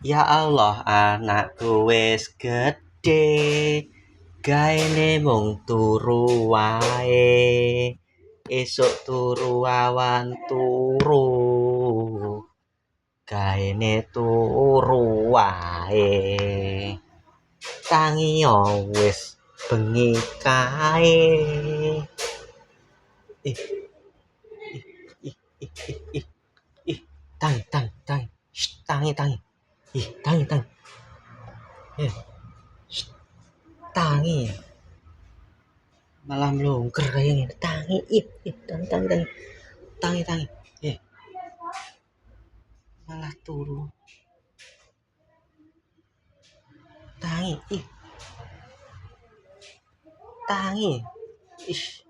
Ya Allah, anakku wis gedhe, gaene mung turu wae. Esuk turu awan turu, gaene turu wae. Tangi yo wis bengi kae. Ih, ih, ih, ih, ih, ih, tangi. Shh, tangi. Ih, tangi. Eh, shh, tangi. Malah melungker kayak gini. Tangi, tangi. Eh, malah turu. Tangi, tangi. Ish.